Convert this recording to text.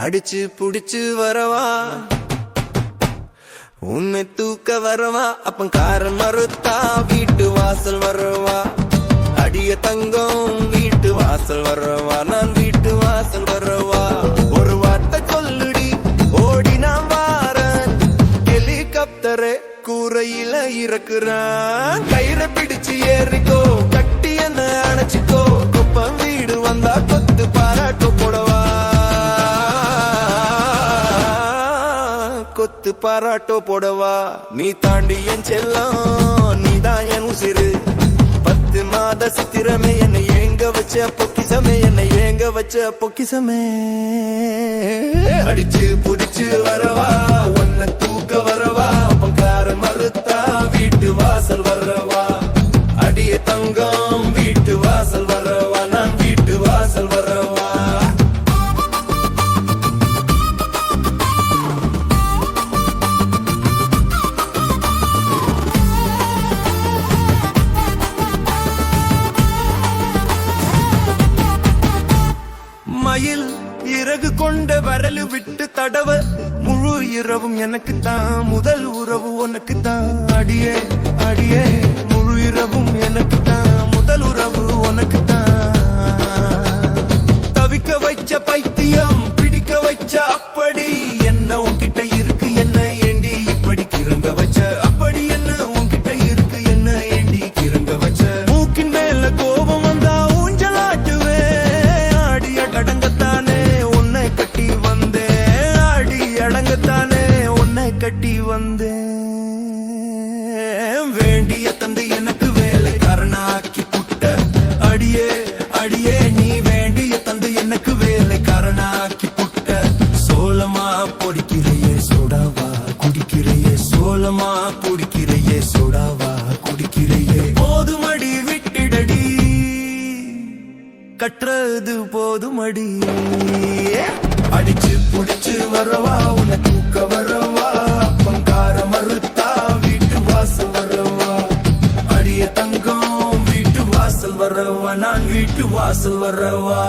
அடிச்சு புடிச்சு வரவா, உன்னை தூக்க வரவா, அப்பங்காரன் மறுத்தா வீட்டு வாசல் வரவா. அடிய தங்கம் வீட்டு வாசல் வரவா, நான் வீட்டு வாசல் வரவா. ஒரு வார்த்தை சொல்லுடி ஓடி நான் வாரன், ஹெலிகாப்டரை கூரையில இறக்குறான். கயிறை பிடிச்சு ஏறிக்கோ, கட்டி என்ன அணைச்சிக்கோ, குப்பம் வீடு வந்தா கொத்து பாராட்டு போடவா, கொத்து பாராட்டோ போடவா. நீ தாண்டி என் செல்லம், நீதான் என் உசிறு. 10 மாத சித்திரமே என்னை ஏங்க வச்ச பொக்கிசமே, என்னை ஏங்க வச்ச பொக்கிசமே. அடிச்சு புடிச்சு வரவா, உன்னை தூக்க வரவா, பங்கார மறுத்தா வீட்டு வாசல் வரவா. அடிய தங்கம் வீட்டு வாசல் வரவா, நான் வீட்டு வாசல் வரவா. மயில் இறகு கொண்ட வரலு விட்டு தடவ, முழு இரவும் எனக்கு தான், முதல் உறவு உனக்கு தான். அடியே அடியே முழு இரவும் எனக்கு தான், முதல் உறவு உனக்கு தான். தவிக்க வைச்ச பைத்தியம் பிடிக்க வைச்ச அப்படி, என்ன உன்கிட்ட இருக்கு என்ன ஏண்டி இப்படி கிறங்க வச்ச, அப்படி என்ன உன்கிட்ட இருக்கு என்ன ஏண்டி கிறங்க வச்ச. மூக்கின் மேல கோபம் வந்தா ஊஞ்சலாட்டுவே, ஆடி அடங்கத்தானே உன்னை கட்டி வந்தேன், ஆடி அடங்கத்தானே உன்னை கட்டி வந்தேன். வேண்டிய தந்து எனக்கு வேலைக்காரனாக்கி புட்ட, அடியே அடியே நீ வேண்டிய தந்து எனக்கு வேலைக்காரனாக்கி புட்ட. சோளமா பொடிக்கிறையே சோடாவா குடிக்கிறையே, சோளமா பொடிக்கிறையே சோடாவா குடிக்கிறையே. போதுமடி விட்டிடடி, கற்றது போதுமடி. அடிச்சு புடிச்சு வரவா, உன்னை தூக்க வரவா, பங்கார மறுத்தா வீட்டு வாசல் வரவா. அடிய தங்கம் வீட்டு வாசல் வரவா, நான் வீட்டு வாசல் வரவா.